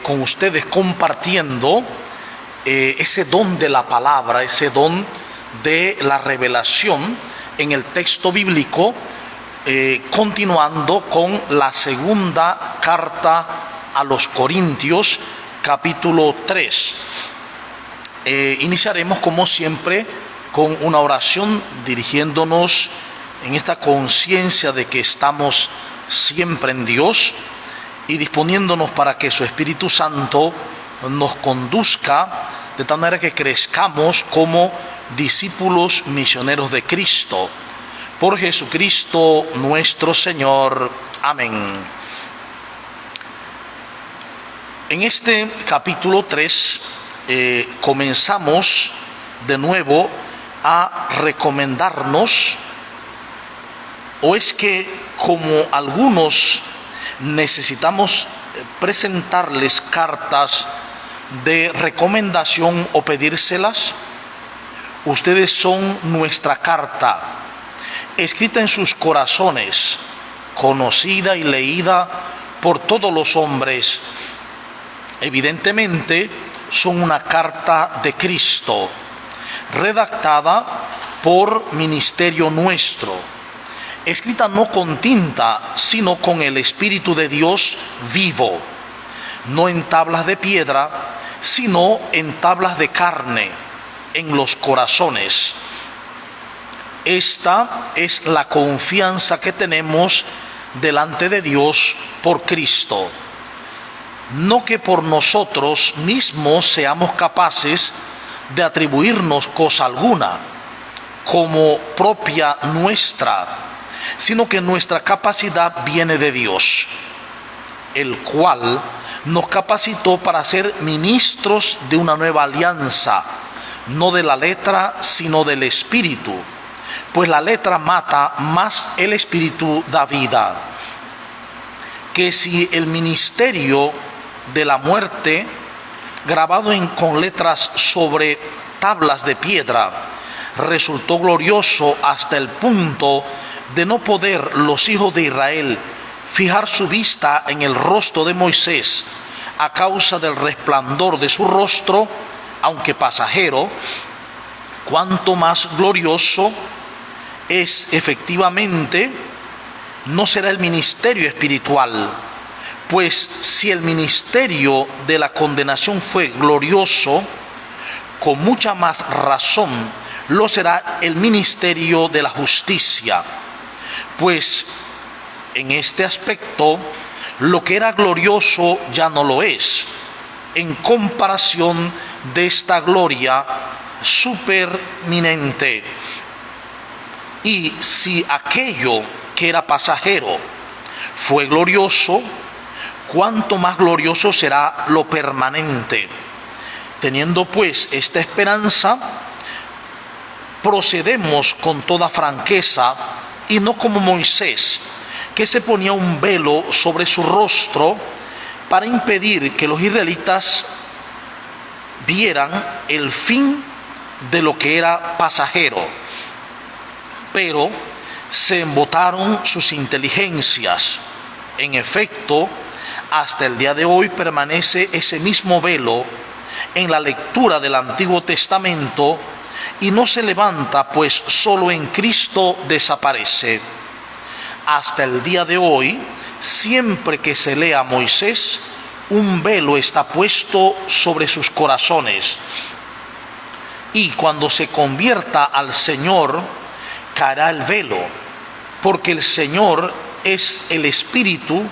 con ustedes compartiendo ese don de la palabra, ese don de la revelación en el texto bíblico, continuando con la segunda carta a los Corintios, capítulo 3. Iniciaremos como siempre con una oración, dirigiéndonos en esta conciencia de que estamos siempre en Dios y disponiéndonos para que su Espíritu Santo nos conduzca de tal manera que crezcamos como discípulos misioneros de Cristo. Por Jesucristo nuestro Señor. Amén. En este capítulo 3 comenzamos de nuevo a recomendarnos, o es que como algunos necesitamos presentarles cartas de recomendación o pedírselas, ustedes son nuestra carta, escrita en sus corazones, conocida y leída por todos los hombres. Evidentemente son una carta de Cristo, redactada por ministerio nuestro, escrita no con tinta, sino con el Espíritu de Dios vivo, no en tablas de piedra, sino en tablas de carne, en los corazones. Esta es la confianza que tenemos delante de Dios por Cristo. No que por nosotros mismos seamos capaces de atribuirnos cosa alguna como propia nuestra, sino que nuestra capacidad viene de Dios, el cual nos capacitó para ser ministros de una nueva alianza, no de la letra, sino del Espíritu, pues la letra mata, mas el Espíritu da vida. Que si el ministerio de la muerte, grabado con letras sobre tablas de piedra, resultó glorioso hasta el punto de no poder los hijos de Israel fijar su vista en el rostro de Moisés a causa del resplandor de su rostro, aunque pasajero, cuánto más glorioso es efectivamente no será el ministerio espiritual. Pues si el ministerio de la condenación fue glorioso, con mucha más razón lo será el ministerio de la justicia. Pues en este aspecto, lo que era glorioso ya no lo es, en comparación de esta gloria superminente. Y si aquello que era pasajero fue glorioso, cuánto más glorioso será lo permanente. Teniendo pues esta esperanza, procedemos con toda franqueza y no como Moisés, que se ponía un velo sobre su rostro para impedir que los israelitas vieran el fin de lo que era pasajero. Pero se embotaron sus inteligencias. En efecto, hasta el día de hoy permanece ese mismo velo en la lectura del Antiguo Testamento y no se levanta, pues solo en Cristo desaparece. Hasta el día de hoy, siempre que se lea a Moisés, un velo está puesto sobre sus corazones. Y cuando se convierta al Señor, caerá el velo, porque el Señor es el Espíritu,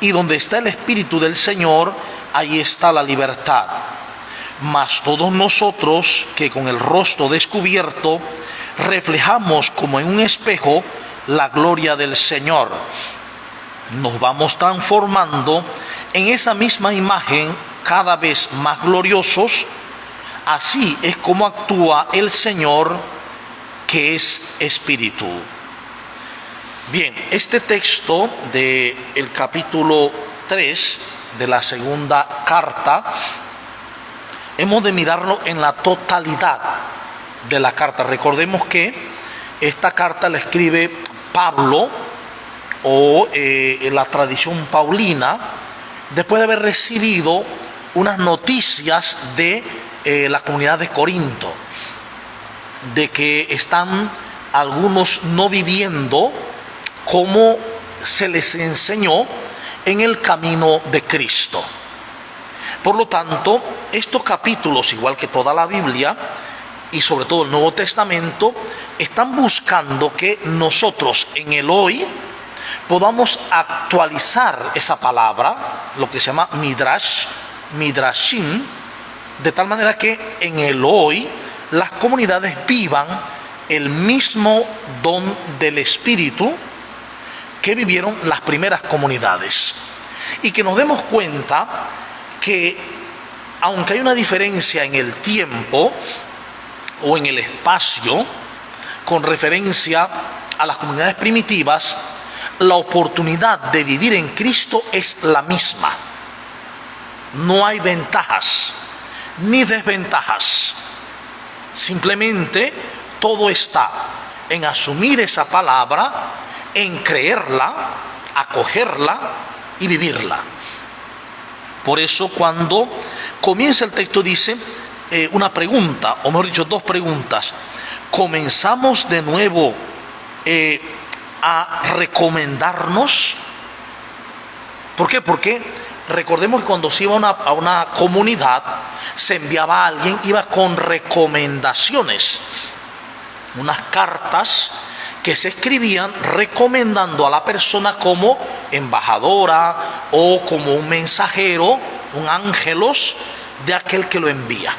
y donde está el Espíritu del Señor, ahí está la libertad. Mas todos nosotros, que con el rostro descubierto reflejamos como en un espejo la gloria del Señor, nos vamos transformando en esa misma imagen cada vez más gloriosos. Así es como actúa el Señor, que es Espíritu. Bien, este texto del capítulo 3 de la segunda carta, hemos de mirarlo en la totalidad de la carta. Recordemos que esta carta la escribe Pablo, o la tradición paulina, después de haber recibido unas noticias de la comunidad de Corinto, de que están algunos no viviendo como se les enseñó en el camino de Cristo. Por lo tanto, estos capítulos, igual que toda la Biblia y sobre todo el Nuevo Testamento, están buscando que nosotros en el hoy podamos actualizar esa palabra, lo que se llama midrash, midrashim, de tal manera que en el hoy las comunidades vivan el mismo don del Espíritu que vivieron las primeras comunidades, y que nos demos cuenta que aunque hay una diferencia en el tiempo o en el espacio con referencia a las comunidades primitivas, la oportunidad de vivir en Cristo es la misma. No hay ventajas ni desventajas. Simplemente todo está en asumir esa palabra, en creerla, acogerla y vivirla. Por eso cuando comienza el texto dice una pregunta, o mejor dicho, dos preguntas. ¿Comenzamos de nuevo a recomendarnos? ¿Por qué? Porque recordemos que cuando se iba a una comunidad, se enviaba a alguien, iba con recomendaciones, unas cartas que se escribían recomendando a la persona como embajadora o como un mensajero, un ángelos de aquel que lo envía.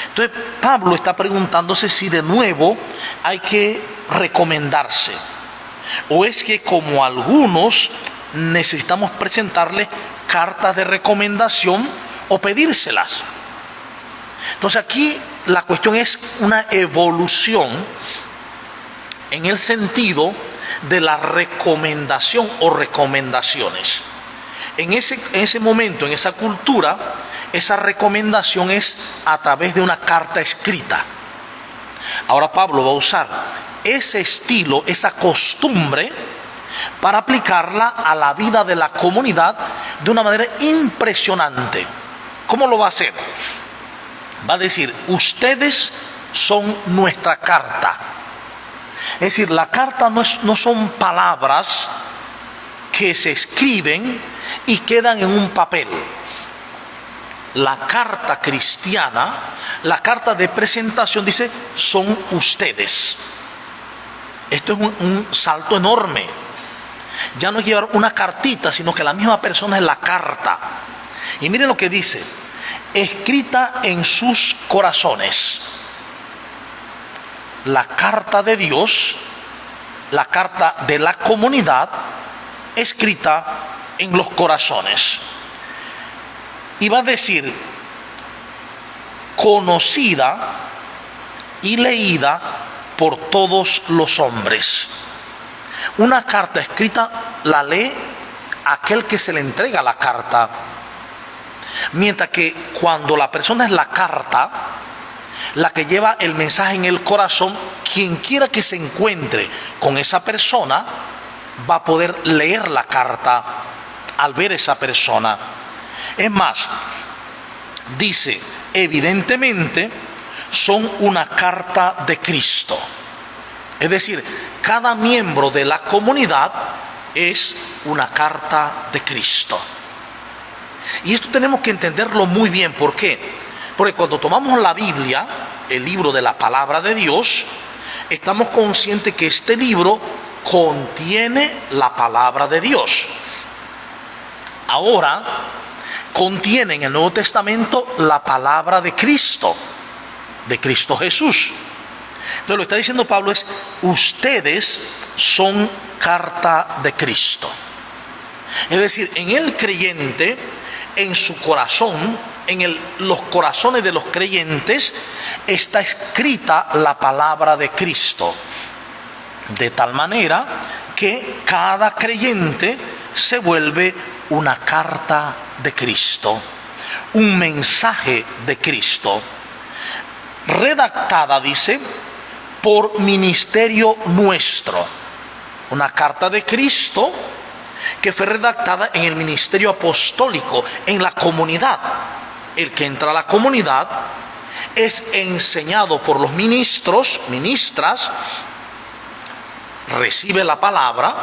Entonces Pablo está preguntándose si de nuevo hay que recomendarse, o es que como algunos necesitamos presentarle cartas de recomendación o pedírselas. Entonces aquí la cuestión es una evolución en el sentido de la recomendación o recomendaciones. En ese momento, en esa cultura, esa recomendación es a través de una carta escrita. Ahora Pablo va a usar ese estilo, esa costumbre, para aplicarla a la vida de la comunidad de una manera impresionante. ¿Cómo lo va a hacer? Va a decir: ustedes son nuestra carta. Es decir, la carta no son palabras que se escriben y quedan en un papel. La carta cristiana, la carta de presentación, dice: son ustedes. Esto es un salto enorme. Ya no es llevar una cartita, sino que la misma persona es la carta. Y miren lo que dice: escrita en sus corazones. La carta de Dios, la carta de la comunidad, escrita en los corazones. Y va a decir: conocida y leída por todos los hombres. Una carta escrita la lee aquel que se le entrega la carta, mientras que cuando la persona es la carta, la que lleva el mensaje en el corazón, quien quiera que se encuentre con esa persona va a poder leer la carta al ver esa persona. Es más, dice: evidentemente son una carta de Cristo. Es decir, cada miembro de la comunidad es una carta de Cristo. Y esto tenemos que entenderlo muy bien. ¿Por qué? Porque cuando tomamos la Biblia, el libro de la palabra de Dios, estamos conscientes que este libro contiene la palabra de Dios. Ahora, contiene en el Nuevo Testamento la palabra de Cristo Jesús. Entonces lo que está diciendo Pablo es: ustedes son carta de Cristo. Es decir, en el creyente, en su corazón, los corazones de los creyentes, está escrita la palabra de Cristo. De tal manera que cada creyente se vuelve una carta de Cristo, un mensaje de Cristo, redactada, dice, por ministerio nuestro. Una carta de Cristo que fue redactada en el ministerio apostólico, en la comunidad. El que entra a la comunidad es enseñado por los ministros, ministras, recibe la palabra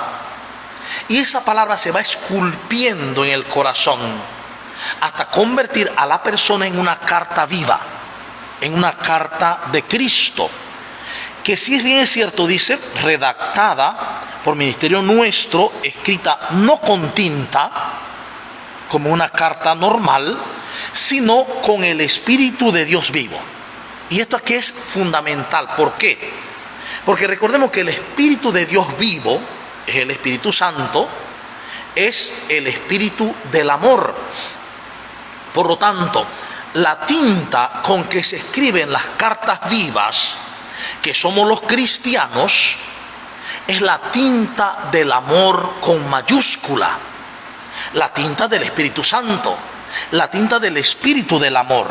y esa palabra se va esculpiendo en el corazón hasta convertir a la persona en una carta viva, en una carta de Cristo, que si bien es cierto, dice, redactada por ministerio nuestro, escrita no con tinta, como una carta normal, sino con el Espíritu de Dios vivo. Y esto aquí es fundamental. ¿Por qué? Porque recordemos que el Espíritu de Dios vivo es el Espíritu Santo, es el Espíritu del amor. Por lo tanto, la tinta con que se escriben las cartas vivas, que somos los cristianos, es la tinta del amor con mayúscula, la tinta del Espíritu Santo, la tinta del Espíritu del amor.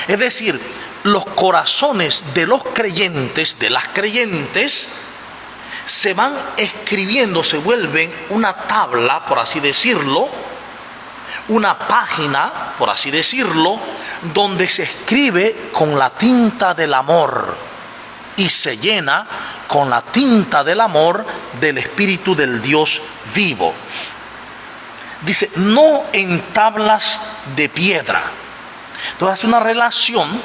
Es decir, los corazones de los creyentes, de las creyentes, se van escribiendo, se vuelven una tabla, por así decirlo, una página, por así decirlo, donde se escribe con la tinta del amor y se llena con la tinta del amor del Espíritu del Dios vivo. Dice, no en tablas de piedra. Entonces hace una relación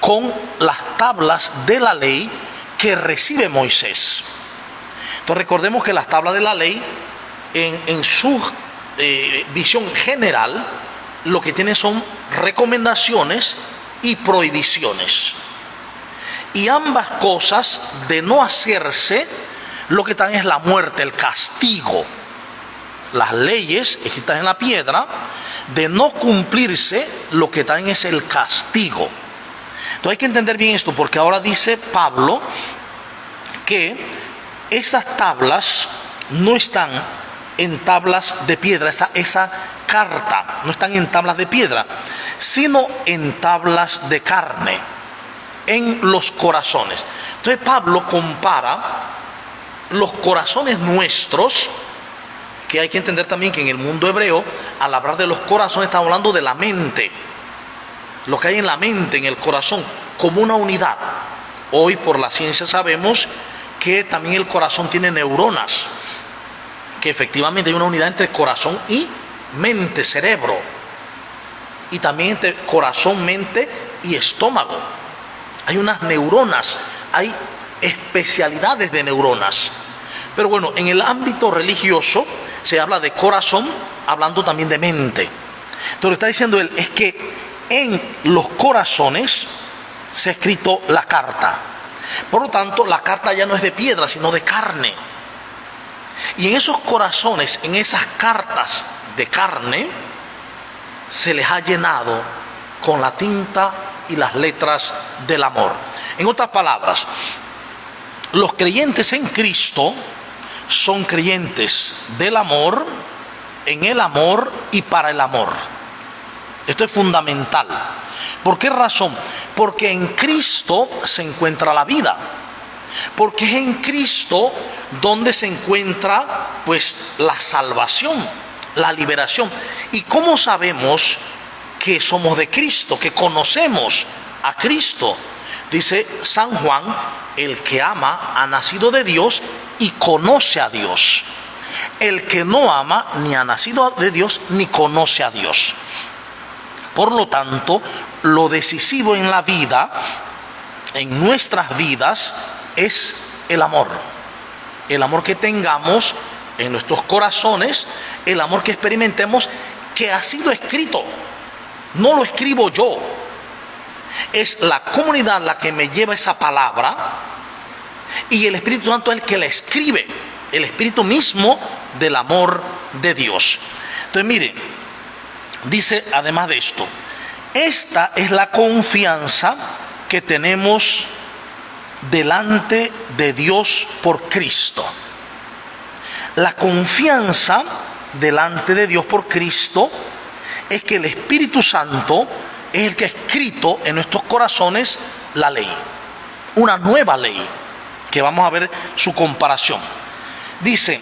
con las tablas de la ley que recibe Moisés. Entonces recordemos que las tablas de la ley, en su visión general, lo que tienen son recomendaciones y prohibiciones. Y ambas cosas, de no hacerse, lo que están es la muerte, el castigo. Las leyes escritas en la piedra, de no cumplirse, lo que están es el castigo. Entonces hay que entender bien esto, porque ahora dice Pablo que esas tablas no están en tablas de piedra, esa carta no están en tablas de piedra, sino en tablas de carne, en los corazones. Entonces Pablo compara los corazones nuestros, que hay que entender también que en el mundo hebreo, al hablar de los corazones, estamos hablando de la mente, lo que hay en la mente, en el corazón, como una unidad. Hoy por la ciencia sabemos que también el corazón tiene neuronas, que efectivamente hay una unidad entre corazón y mente, cerebro, y también entre corazón, mente y estómago. Hay unas neuronas, hay especialidades de neuronas. Pero bueno, en el ámbito religioso se habla de corazón, hablando también de mente. Entonces lo que está diciendo él es que en los corazones se ha escrito la carta. Por lo tanto, la carta ya no es de piedra, sino de carne. Y en esos corazones, en esas cartas de carne, se les ha llenado con la tinta y las letras del amor. En otras palabras, los creyentes en Cristo son creyentes del amor, en el amor y para el amor. Esto es fundamental. ¿Por qué razón? Porque en Cristo se encuentra la vida. Porque es en Cristo donde se encuentra pues la salvación, la liberación. ¿Y cómo sabemos que somos de Cristo, que conocemos a Cristo? Dice San Juan, el que ama ha nacido de Dios y conoce a Dios. El que no ama ni ha nacido de Dios ni conoce a Dios. Por lo tanto, lo decisivo en la vida, en nuestras vidas, es el amor. El amor que tengamos en nuestros corazones, el amor que experimentemos, que ha sido escrito. No lo escribo yo. Es la comunidad la que me lleva esa palabra y el Espíritu Santo es el que la escribe. El Espíritu mismo del amor de Dios. Entonces miren, dice además de esto, esta es la confianza que tenemos delante de Dios por Cristo. La confianza delante de Dios por Cristo es que el Espíritu Santo es el que ha escrito en nuestros corazones la ley, una nueva ley, que vamos a ver su comparación. Dice,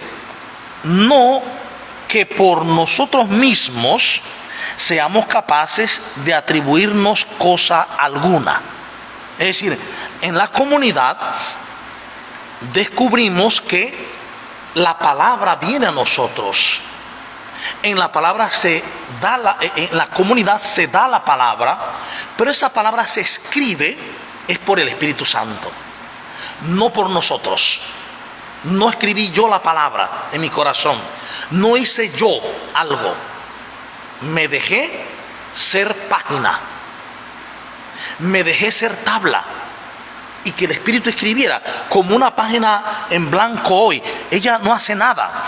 no que por nosotros mismos seamos capaces de atribuirnos cosa alguna. Es decir, en la comunidad descubrimos que la palabra viene a nosotros. En la palabra en la comunidad se da la palabra, pero esa palabra se escribe es por el Espíritu Santo, no por nosotros. No escribí yo la palabra en mi corazón, no hice yo algo, me dejé ser página, me dejé ser tabla, y que el Espíritu escribiera como una página en blanco hoy. Ella no hace nada,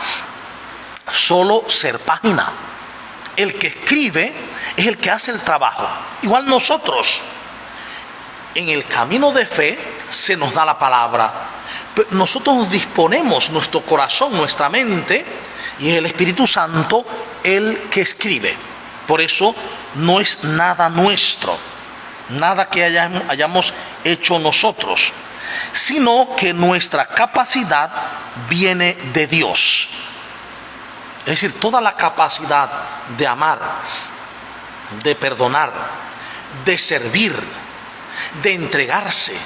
solo ser página. El que escribe es el que hace el trabajo. Igual nosotros, en el camino de fe se nos da la palabra, pero nosotros disponemos nuestro corazón, nuestra mente, y es el Espíritu Santo el que escribe. Por eso no es nada nuestro, nada que hayamos hecho nosotros, sino que nuestra capacidad viene de Dios. Es decir, toda la capacidad de amar, de perdonar, de servir, de entregarse,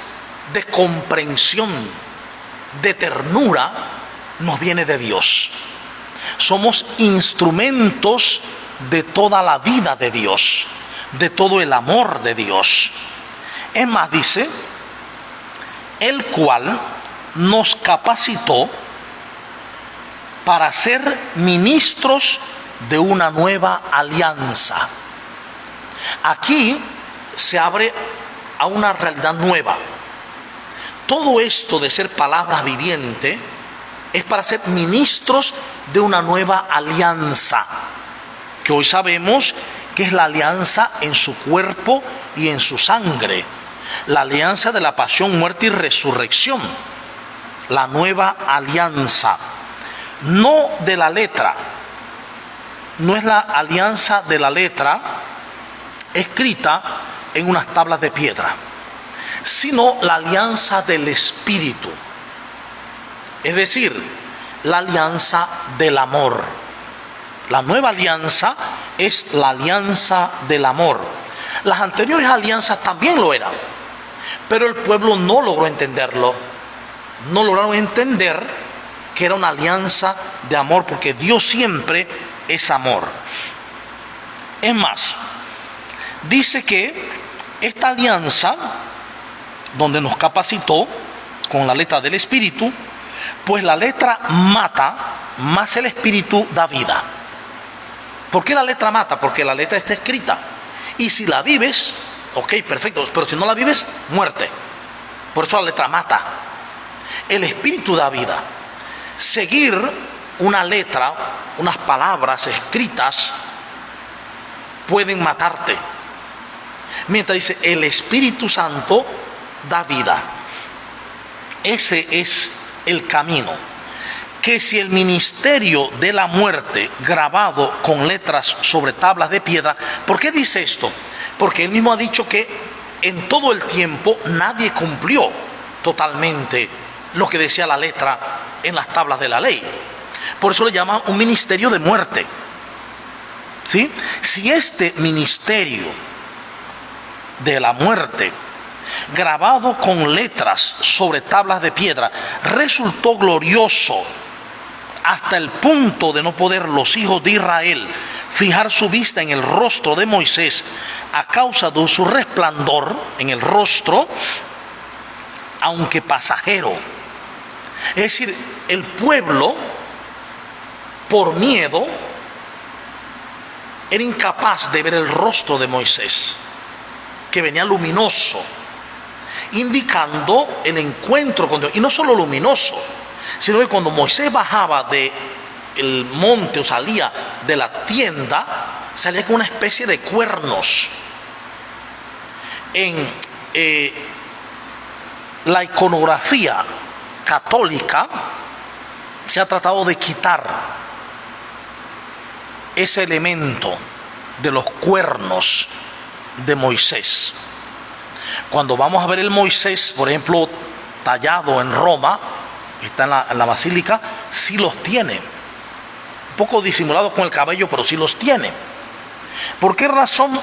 de comprensión, de ternura, nos viene de Dios. Somos instrumentos de toda la vida de Dios, de todo el amor de Dios. Es más, dice, el cual nos capacitó para ser ministros de una nueva alianza. Aquí se abre a una realidad nueva. Todo esto de ser palabra viviente es para ser ministros de una nueva alianza, que hoy sabemos que es la alianza en su cuerpo y en su sangre, la alianza de la pasión, muerte y resurrección, la nueva alianza, no de la letra, no es la alianza de la letra escrita en unas tablas de piedra, sino la alianza del Espíritu, es decir, la alianza del amor. La nueva alianza es la alianza del amor. Las anteriores alianzas también lo eran, pero el pueblo no logró entenderlo. No lograron entender que era una alianza de amor, porque Dios siempre es amor. Es más, dice que esta alianza, donde nos capacitó con la letra del Espíritu, pues la letra mata, más el Espíritu da vida. ¿Por qué la letra mata? Porque la letra está escrita. Y si la vives, ok, perfecto, pero si no la vives, muerte. Por eso la letra mata. El Espíritu da vida. Seguir una letra, unas palabras escritas, pueden matarte. Mientras dice, el Espíritu Santo da vida. Ese es el camino. Que si el ministerio de la muerte grabado con letras sobre tablas de piedra, ¿por qué dice esto? Porque él mismo ha dicho que en todo el tiempo nadie cumplió totalmente lo que decía la letra en las tablas de la ley. Por eso le llaman un ministerio de muerte. ¿Sí? Si este ministerio de la muerte grabado con letras sobre tablas de piedra resultó glorioso hasta el punto de no poder los hijos de Israel fijar su vista en el rostro de Moisés a causa de su resplandor en el rostro, aunque pasajero. Es decir, el pueblo, por miedo, era incapaz de ver el rostro de Moisés, que venía luminoso, indicando el encuentro con Dios. Y no solo luminoso, sino que cuando Moisés bajaba del monte o salía de la tienda, salía con una especie de cuernos. En la iconografía católica se ha tratado de quitar ese elemento de los cuernos de Moisés. Cuando vamos a ver el Moisés, por ejemplo, tallado en Roma, está en la basílica, sí los tiene, poco disimulado con el cabello, pero sí los tiene. ¿Por qué razón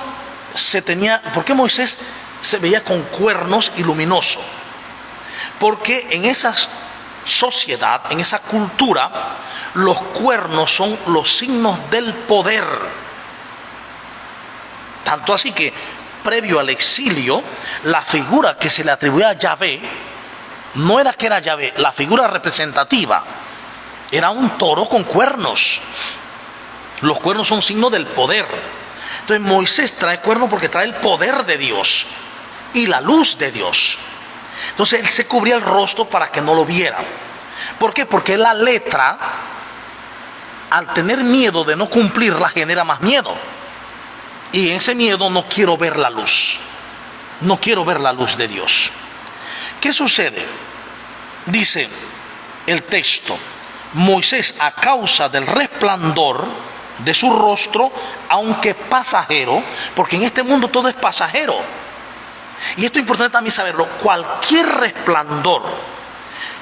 por qué Moisés se veía con cuernos y luminoso? Porque en esa sociedad, en esa cultura, los cuernos son los signos del poder. Tanto así que previo al exilio, la figura que se le atribuía a Yahvé no era que era Yahvé, la figura representativa era un toro con cuernos. Los cuernos son signo del poder. Entonces Moisés trae cuernos porque trae el poder de Dios y la luz de Dios. Entonces él se cubría el rostro para que no lo vieran. ¿Por qué? Porque la letra, al tener miedo de no cumplirla, genera más miedo. Y en ese miedo no quiero ver la luz. No quiero ver la luz de Dios. ¿Qué sucede? Dice el texto: Moisés, a causa del resplandor de su rostro, aunque pasajero, porque en este mundo todo es pasajero. Y esto es importante también saberlo: cualquier resplandor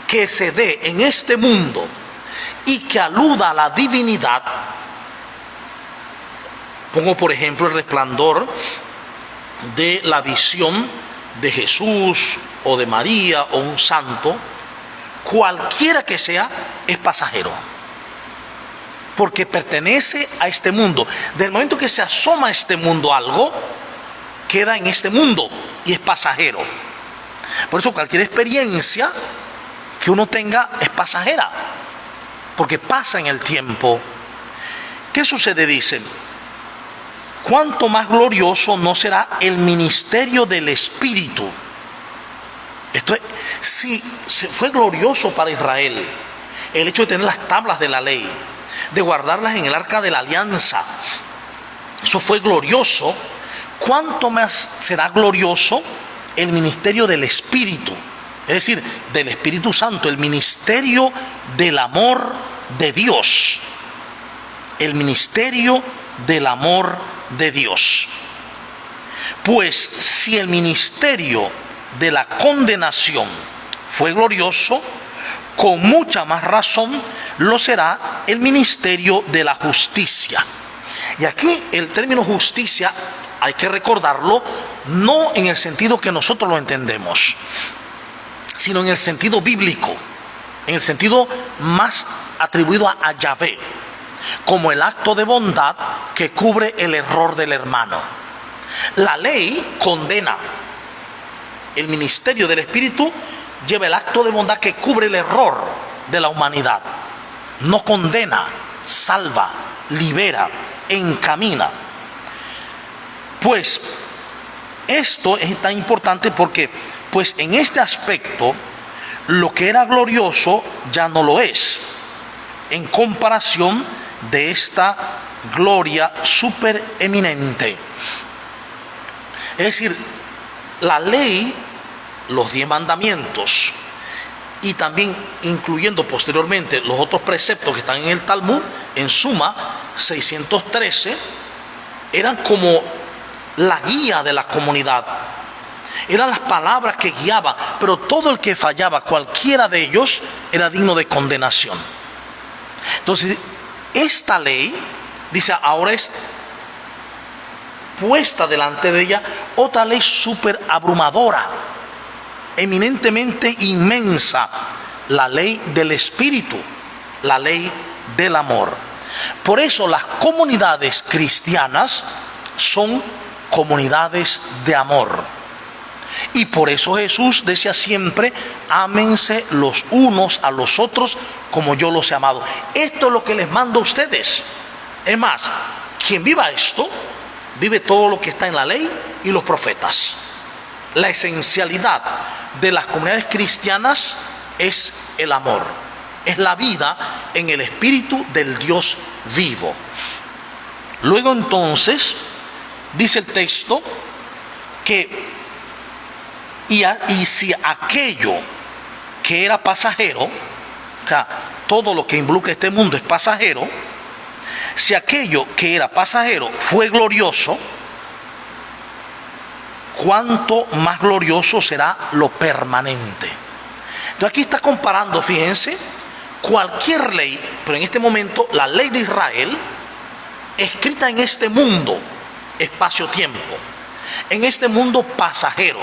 que se dé en este mundo y que aluda a la divinidad, pongo por ejemplo el resplandor de la visión de Jesús o de María o un santo, cualquiera que sea, es pasajero, porque pertenece a este mundo. Del momento que se asoma a este mundo algo, queda en este mundo y es pasajero. Por eso cualquier experiencia que uno tenga es pasajera, porque pasa en el tiempo. ¿Qué sucede? Dice: cuánto más glorioso no será el ministerio del Espíritu. Esto es, si fue glorioso para Israel el hecho de tener las tablas de la ley, de guardarlas en el arca de la alianza, eso fue glorioso. ¿Cuánto más será glorioso el ministerio del Espíritu? Es decir, del Espíritu Santo, el ministerio del amor de Dios. El ministerio del amor de Dios. Pues si el ministerio de la condenación fue glorioso, con mucha más razón lo será el ministerio de la justicia. Y aquí el término justicia hay que recordarlo, no en el sentido que nosotros lo entendemos, sino en el sentido bíblico, en el sentido más atribuido a Yahvé, como el acto de bondad que cubre el error del hermano. La ley condena, el ministerio del Espíritu lleva el acto de bondad que cubre el error de la humanidad. No condena, salva, libera, encamina. Pues esto es tan importante porque pues en este aspecto lo que era glorioso ya no lo es, en comparación de esta gloria supereminente. Es decir, la ley, los 10 mandamientos y también incluyendo posteriormente los otros preceptos que están en el Talmud, en suma 613, eran como la guía de la comunidad. Eran las palabras que guiaban, pero todo el que fallaba, cualquiera de ellos, era digno de condenación. Entonces, esta ley, dice, ahora es puesta delante de ella otra ley súper abrumadora, eminentemente inmensa, la ley del Espíritu, la ley del amor. Por eso las comunidades cristianas son comunidades de amor. Y por eso Jesús decía siempre: ámense los unos a los otros como yo los he amado. Esto es lo que les mando a ustedes. Es más, quien viva esto, vive todo lo que está en la ley y los profetas. La esencialidad de las comunidades cristianas es el amor, es la vida en el Espíritu del Dios vivo. Luego entonces dice el texto que y si aquello que era pasajero, o sea, todo lo que involucra este mundo es pasajero, si aquello que era pasajero fue glorioso, cuánto más glorioso será lo permanente. Entonces aquí está comparando, fíjense, cualquier ley, pero en este momento la ley de Israel, escrita en este mundo, espacio-tiempo, en este mundo pasajero.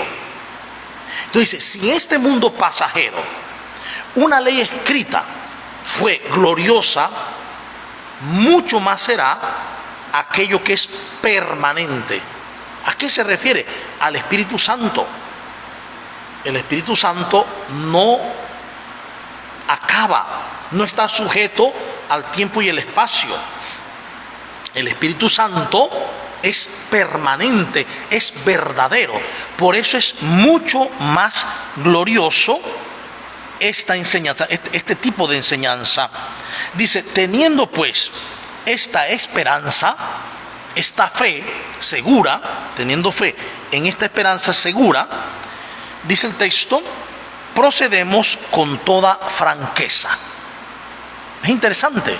Entonces, si este mundo pasajero, una ley escrita fue gloriosa, mucho más será aquello que es permanente. ¿A qué se refiere? Al Espíritu Santo. El Espíritu Santo no acaba, no está sujeto al tiempo y el espacio. El Espíritu Santo es permanente, es verdadero. Por eso es mucho más glorioso esta enseñanza, este tipo de enseñanza. Dice, teniendo pues esta esperanza, esta fe segura, teniendo fe en esta esperanza segura, dice el texto, procedemos con toda franqueza. Es interesante.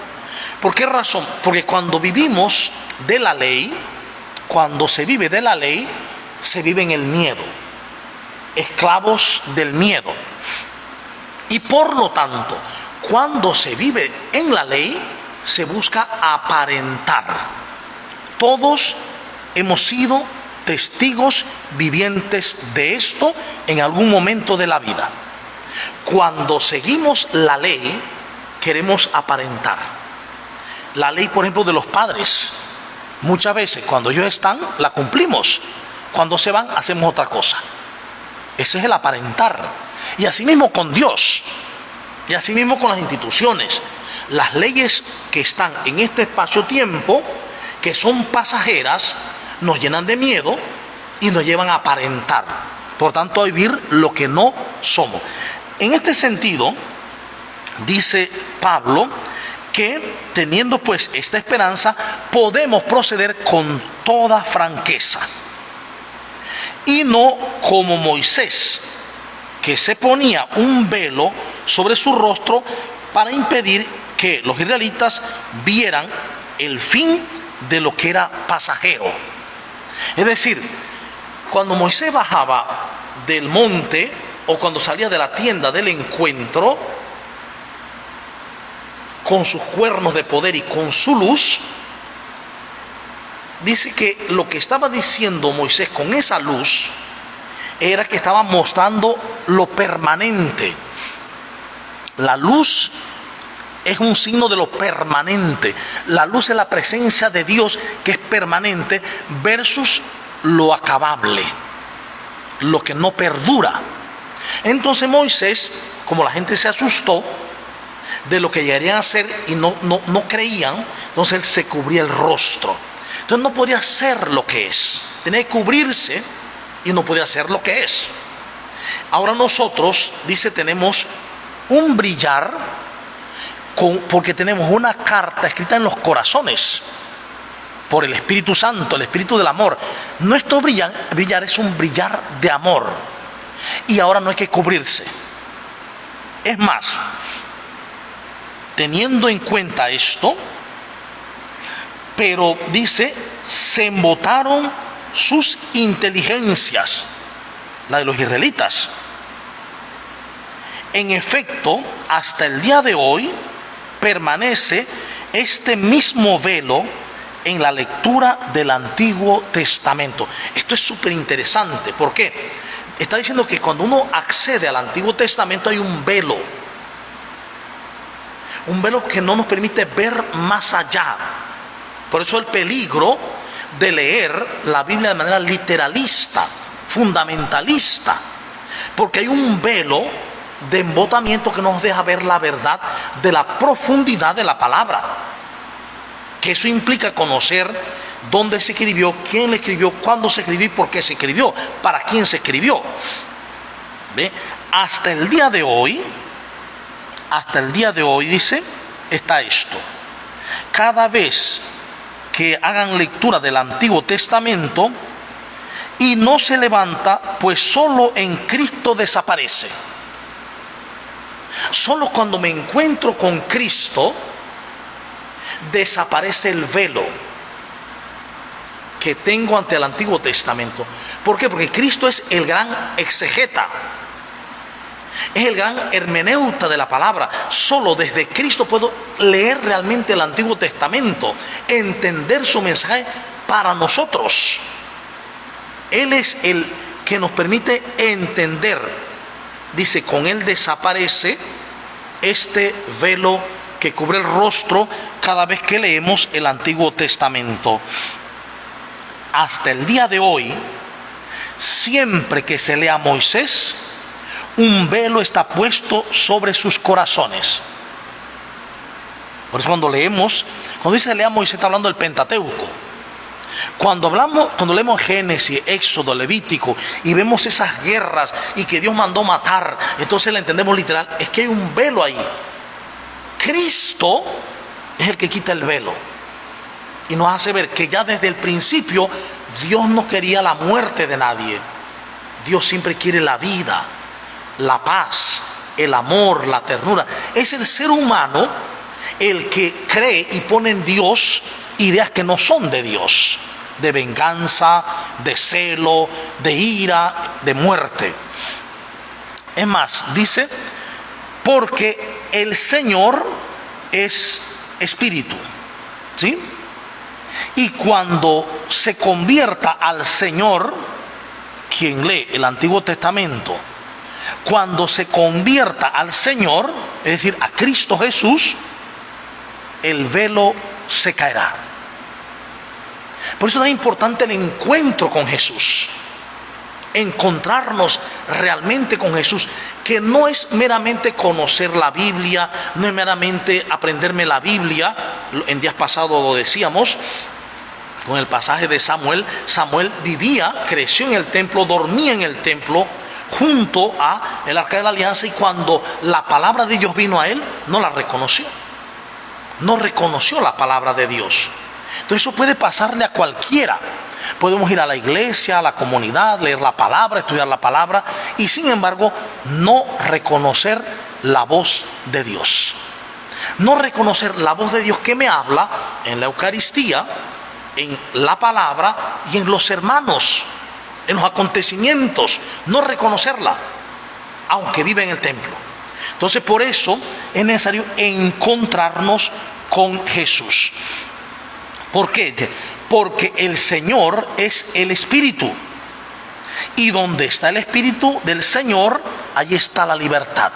¿Por qué razón? Porque cuando vivimos de la ley, cuando se vive de la ley, se vive en el miedo, esclavos del miedo. Y por lo tanto, cuando se vive en la ley, se busca aparentar. Todos hemos sido testigos vivientes de esto en algún momento de la vida. Cuando seguimos la ley, queremos aparentar. La ley, por ejemplo, de los padres, muchas veces cuando ellos están, la cumplimos. Cuando se van, hacemos otra cosa. Ese es el aparentar. Y así mismo con Dios, y así mismo con las instituciones. Las leyes que están en este espacio-tiempo, que son pasajeras, nos llenan de miedo y nos llevan a aparentar. Por tanto, a vivir lo que no somos. En este sentido, dice Pablo que teniendo pues esta esperanza, podemos proceder con toda franqueza. Y no como Moisés, que se ponía un velo sobre su rostro para impedir que los israelitas vieran el fin de lo que era pasajero. Es decir, cuando Moisés bajaba del monte o cuando salía de la tienda del encuentro, con sus cuernos de poder y con su luz, dice que lo que estaba diciendo Moisés con esa luz era que estaba mostrando lo permanente. La luz es un signo de lo permanente. La luz es la presencia de Dios, que es permanente, versus lo acabable, lo que no perdura. Entonces Moisés, como la gente se asustó de lo que llegarían a hacer y no creían, entonces él se cubría el rostro. Entonces no podía ser lo que es, tenía que cubrirse y no podía ser lo que es. Ahora nosotros, dice, tenemos un brillar porque tenemos una carta escrita en los corazones por el Espíritu Santo, el Espíritu del amor. Nuestro brillar es un brillar de amor, y ahora no hay que cubrirse. Es más, teniendo en cuenta esto, pero dice, se embotaron sus inteligencias, la de los israelitas. En efecto, hasta el día de hoy permanece este mismo velo en la lectura del Antiguo Testamento. Esto es súper interesante. ¿Por qué? Está diciendo que cuando uno accede al Antiguo Testamento hay un velo que no nos permite ver más allá. Por eso el peligro de leer la Biblia de manera literalista, fundamentalista, porque hay un velo de embotamiento que nos deja ver la verdad de la profundidad de la palabra, que eso implica conocer dónde se escribió, quién le escribió, cuándo se escribió y por qué se escribió, para quién se escribió. ¿Ve? Hasta el día de hoy, dice, está esto. Cada vez que hagan lectura del Antiguo Testamento y no se levanta, pues solo en Cristo desaparece. Solo cuando me encuentro con Cristo desaparece el velo que tengo ante el Antiguo Testamento. ¿Por qué? Porque Cristo es el gran exegeta. Es el gran hermeneuta de la palabra. Solo desde Cristo puedo leer realmente el Antiguo Testamento, entender su mensaje para nosotros. Él es el que nos permite entender. Dice, con Él desaparece este velo que cubre el rostro cada vez que leemos el Antiguo Testamento. Hasta el día de hoy, siempre que se lea a Moisés, un velo está puesto sobre sus corazones. Por eso cuando dice lea a Moisés, está hablando del Pentateuco. Cuando leemos Génesis, Éxodo, Levítico y vemos esas guerras y que Dios mandó matar, entonces la entendemos literal, es que hay un velo ahí. Cristo es el que quita el velo y nos hace ver que ya desde el principio Dios no quería la muerte de nadie. Dios siempre quiere la vida, la paz, el amor, la ternura. Es el ser humano el que cree y pone en Dios ideas que no son de Dios, de venganza, de celo, de ira, de muerte. Es más, dice, porque el Señor es espíritu, ¿sí? Y cuando se convierta al Señor, quien lee el Antiguo Testamento, cuando se convierta al Señor, es decir, a Cristo Jesús, el velo se caerá. Por eso es importante el encuentro con Jesús, encontrarnos realmente con Jesús, que no es meramente conocer la Biblia, no es meramente aprenderme la Biblia. En días pasados lo decíamos con el pasaje de Samuel. Samuel vivía, creció en el templo, dormía en el templo junto a el Arca de la Alianza, y cuando la palabra de Dios vino a él, no la reconoció. No reconoció la palabra de Dios. Entonces eso puede pasarle a cualquiera. Podemos ir a la iglesia, a la comunidad, leer la palabra, estudiar la palabra, y sin embargo no reconocer la voz de Dios. No reconocer la voz de Dios que me habla en la Eucaristía, en la palabra y en los hermanos, en los acontecimientos. No reconocerla, aunque vive en el templo. Entonces por eso es necesario encontrarnos con Jesús. ¿Por qué? Porque el Señor es el Espíritu, y donde está el Espíritu del Señor, allí está la libertad.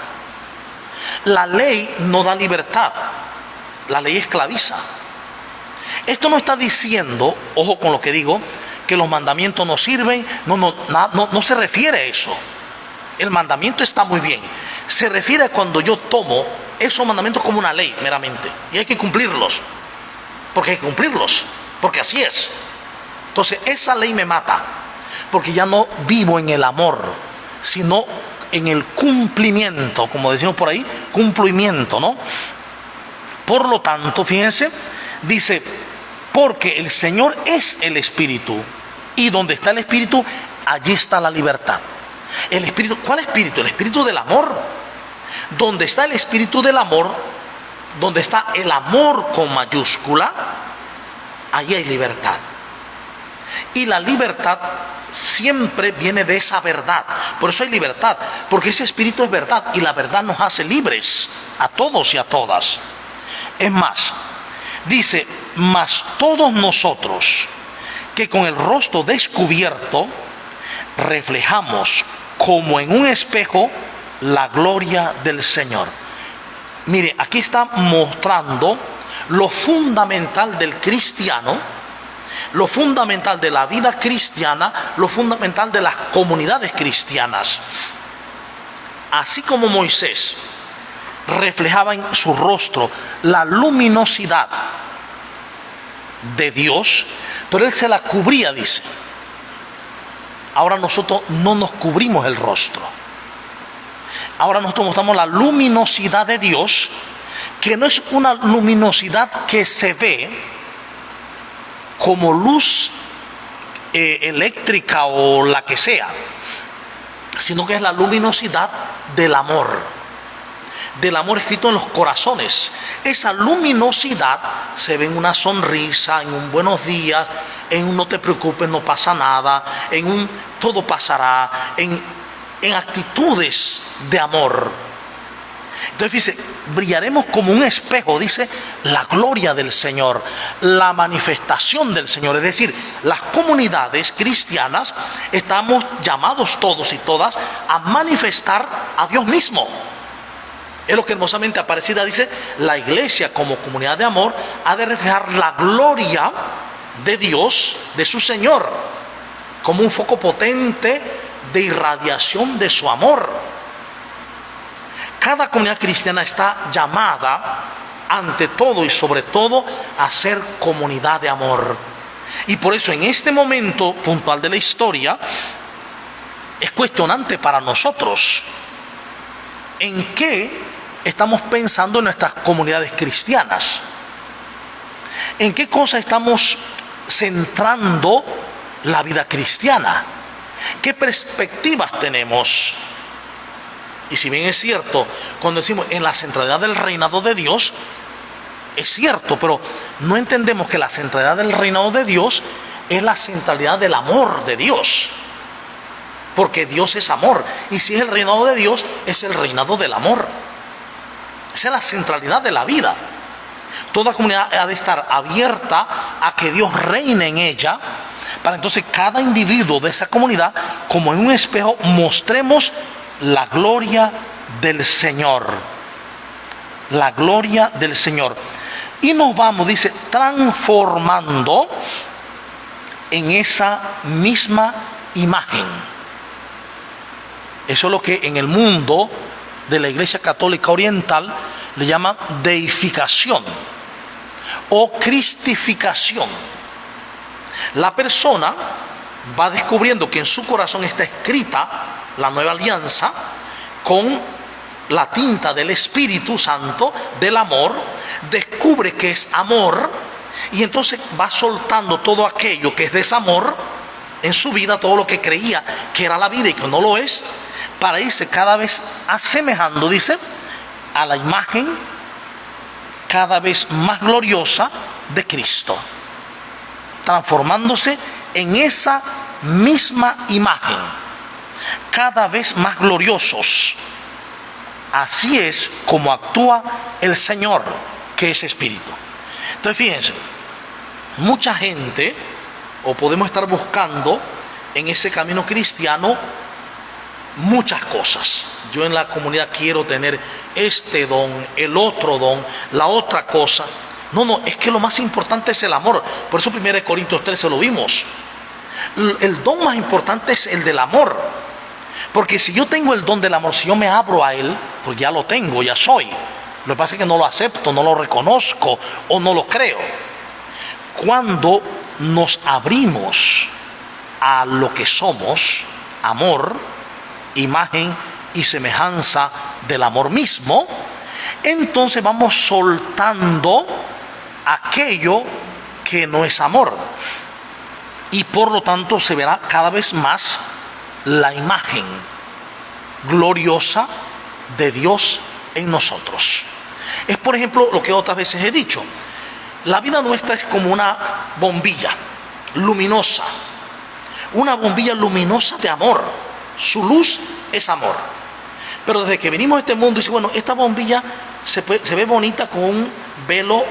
La ley no da libertad, la ley esclaviza. Esto no está diciendo, ojo con lo que digo, que los mandamientos no sirven. No se refiere a eso. El mandamiento está muy bien. Se refiere a cuando yo tomo esos mandamientos como una ley meramente, y hay que cumplirlos, porque así es. Entonces esa ley me mata, porque ya no vivo en el amor, sino en el cumplimiento, como decimos por ahí, cumplimiento, ¿no? Por lo tanto, fíjense, dice, porque el Señor es el Espíritu, y donde está el Espíritu, allí está la libertad. El Espíritu, ¿cuál Espíritu? El Espíritu del amor. Donde está el Espíritu del amor, donde está el amor con mayúscula, allí hay libertad. Y la libertad siempre viene de esa verdad. Por eso hay libertad, porque ese Espíritu es verdad, y la verdad nos hace libres a todos y a todas. Es más, dice, mas todos nosotros que con el rostro descubierto reflejamos como en un espejo la gloria del Señor. Mire, aquí está mostrando lo fundamental del cristiano, lo fundamental de la vida cristiana, lo fundamental de las comunidades cristianas. Así como Moisés reflejaba en su rostro la luminosidad de Dios, pero él se la cubría, dice. Ahora nosotros no nos cubrimos el rostro. Ahora nosotros mostramos la luminosidad de Dios, que no es una luminosidad que se ve como luz eléctrica o la que sea, sino que es la luminosidad del amor escrito en los corazones. Esa luminosidad se ve en una sonrisa, en un buenos días, en un no te preocupes, no pasa nada, en un todo pasará, en en actitudes de amor. Entonces dice, brillaremos como un espejo, dice, la gloria del Señor, la manifestación del Señor. Es decir, las comunidades cristianas estamos llamados todos y todas a manifestar a Dios mismo. Es lo que hermosamente Aparecida dice, la iglesia como comunidad de amor ha de reflejar la gloria de Dios, de su Señor, como un foco potente de irradiación de su amor. Cada comunidad cristiana está llamada, ante todo y sobre todo, a ser comunidad de amor. Y por eso en este momento puntual de la historia, es cuestionante para nosotros en qué estamos pensando en nuestras comunidades cristianas. ¿En qué cosa estamos centrando la vida cristiana? ¿Qué perspectivas tenemos? Y si bien es cierto, cuando decimos en la centralidad del reinado de Dios, es cierto, pero no entendemos que la centralidad del reinado de Dios es la centralidad del amor de Dios. Porque Dios es amor. Y si es el reinado de Dios, es el reinado del amor. Esa es la centralidad de la vida. Toda comunidad ha de estar abierta a que Dios reine en ella, para entonces cada individuo de esa comunidad, como en un espejo, mostremos la gloria del Señor. La gloria del Señor. Y nos vamos, dice, transformando en esa misma imagen. Eso es lo que en el mundo de la Iglesia Católica Oriental le llaman deificación o cristificación. La persona va descubriendo que en su corazón está escrita la nueva alianza con la tinta del Espíritu Santo, del amor, descubre que es amor y entonces va soltando todo aquello que es desamor en su vida, todo lo que creía que era la vida y que no lo es, para irse cada vez asemejando, dice, a la imagen cada vez más gloriosa de Cristo, transformándose en esa misma imagen, cada vez más gloriosos. Así es como actúa el Señor, que es Espíritu. Entonces fíjense, mucha gente, o podemos estar buscando en ese camino cristiano muchas cosas. Yo en la comunidad quiero tener este don, el otro don, la otra cosa. No, es que lo más importante es el amor. Por eso 1 Corintios 13 lo vimos. El don más importante es el del amor. Porque si yo tengo el don del amor, si yo me abro a él, pues ya lo tengo, ya soy. Lo que pasa es que no lo acepto, no lo reconozco o no lo creo. Cuando nos abrimos a lo que somos, amor, imagen y semejanza del amor mismo, entonces vamos soltando aquello que no es amor. Y por lo tanto se verá cada vez más la imagen gloriosa de Dios en nosotros. Es, por ejemplo, lo que otras veces he dicho. La vida nuestra es como una bombilla luminosa. Una bombilla luminosa de amor. Su luz es amor. Pero desde que venimos a este mundo, dice, bueno, esta bombilla se ve bonita con un velo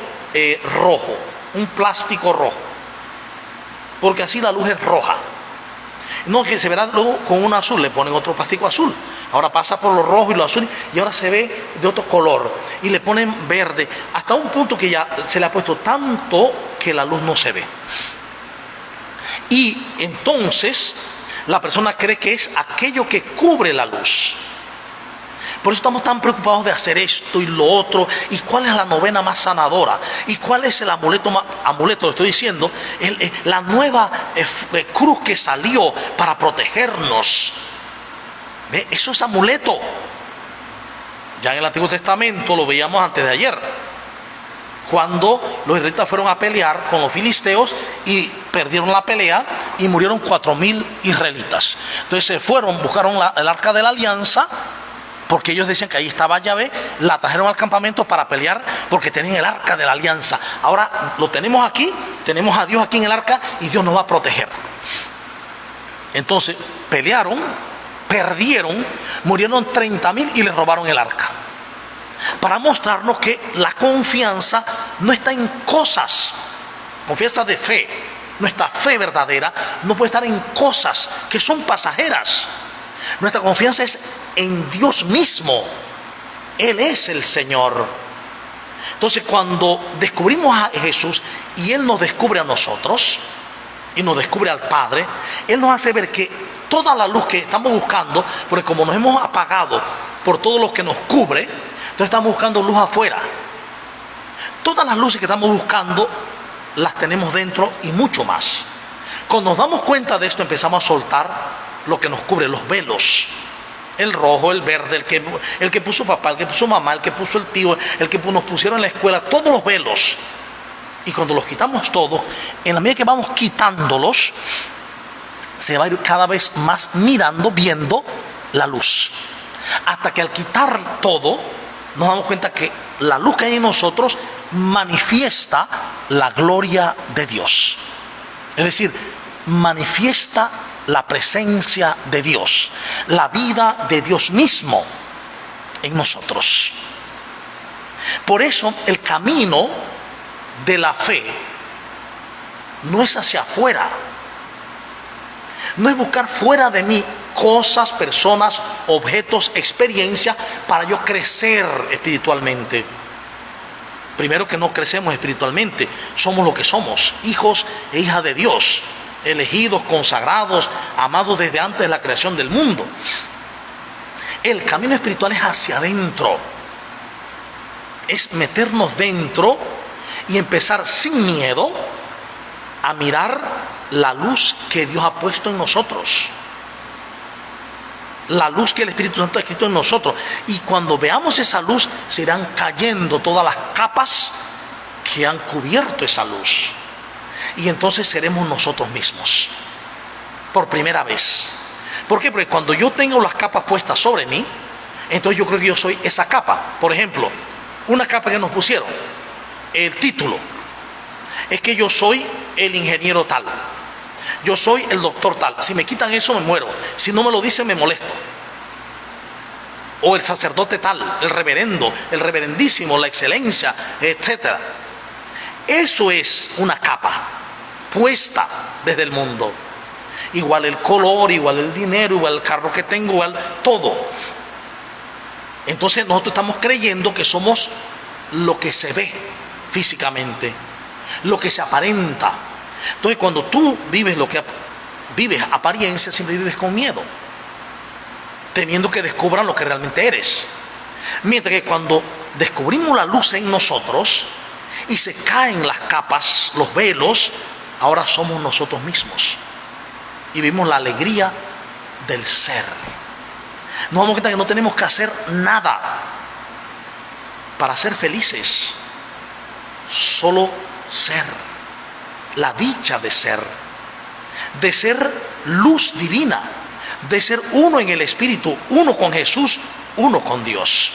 rojo, un plástico rojo. Porque así la luz es roja. No, que se verá luego con un azul, le ponen otro plástico azul. Ahora pasa por lo rojo y lo azul y ahora se ve de otro color. Y le ponen verde, hasta un punto que ya se le ha puesto tanto que la luz no se ve. Y entonces la persona cree que es aquello que cubre la luz. Por eso estamos tan preocupados de hacer esto y lo otro. ¿Y cuál es la novena más sanadora? ¿Y cuál es el amuleto lo estoy diciendo? La nueva cruz que salió para protegernos. ¿Ve? Eso es amuleto. Ya en el Antiguo Testamento lo veíamos antes de ayer. Cuando los israelitas fueron a pelear con los filisteos y perdieron la pelea y murieron 4,000 israelitas. Entonces se fueron, buscaron el arca de la alianza, porque ellos decían que ahí estaba Yahvé, la trajeron al campamento para pelear porque tenían el arca de la alianza. Ahora lo tenemos aquí, tenemos a Dios aquí en el arca y Dios nos va a proteger. Entonces pelearon, perdieron, murieron 30,000 y les robaron el arca. Para mostrarnos que la confianza no está en cosas, confianza de fe, nuestra fe verdadera no puede estar en cosas que son pasajeras. Nuestra confianza es en Dios mismo. Él es el Señor. Entonces, cuando descubrimos a Jesús y Él nos descubre a nosotros y nos descubre al Padre, Él nos hace ver que toda la luz que estamos buscando, porque como nos hemos apagado por todo lo que nos cubre, entonces estamos buscando luz afuera. Todas las luces que estamos buscando las tenemos dentro y mucho más. Cuando nos damos cuenta de esto, empezamos a soltar lo que nos cubre, los velos. El rojo, el verde, el que puso papá, el que puso mamá, el que puso el tío, el que nos pusieron en la escuela, todos los velos. Y cuando los quitamos todos, en la medida que vamos quitándolos, se va a ir cada vez más mirando, viendo la luz. Hasta que al quitar todo, nos damos cuenta que la luz que hay en nosotros manifiesta la gloria de Dios. Es decir, manifiesta la presencia de Dios, la vida de Dios mismo en nosotros. Por eso el camino de la fe no es hacia afuera, no es buscar fuera de mí cosas, personas, objetos, experiencias para yo crecer espiritualmente. Primero, que no crecemos espiritualmente, somos lo que somos, hijos e hijas de Dios, elegidos, consagrados, amados desde antes de la creación del mundo. El camino espiritual es hacia adentro, es meternos dentro y empezar sin miedo a mirar la luz que Dios ha puesto en nosotros, la luz que el Espíritu Santo ha escrito en nosotros. Y cuando veamos esa luz, se irán cayendo todas las capas que han cubierto esa luz, y entonces seremos nosotros mismos por primera vez. ¿Por qué? Porque cuando yo tengo las capas puestas sobre mí, entonces yo creo que yo soy esa capa. Por ejemplo, una capa que nos pusieron, el título, es que yo soy el ingeniero tal, yo soy el doctor tal. Si me quitan eso, me muero. Si no me lo dicen, me molesto. O el sacerdote tal, el reverendo, el reverendísimo, la excelencia, etc. Eso es una capa puesta desde el mundo. Igual el color, igual el dinero, igual el carro que tengo, igual todo. Entonces nosotros estamos creyendo que somos lo que se ve físicamente, lo que se aparenta. Entonces cuando tú vives lo que vives apariencia, siempre vives con miedo, temiendo que descubran lo que realmente eres. Mientras que cuando descubrimos la luz en nosotros y se caen las capas, los velos, ahora somos nosotros mismos y vivimos la alegría del ser. Nos damos cuenta que no tenemos que hacer nada para ser felices, solo ser, la dicha de ser luz divina, de ser uno en el Espíritu, uno con Jesús, uno con Dios.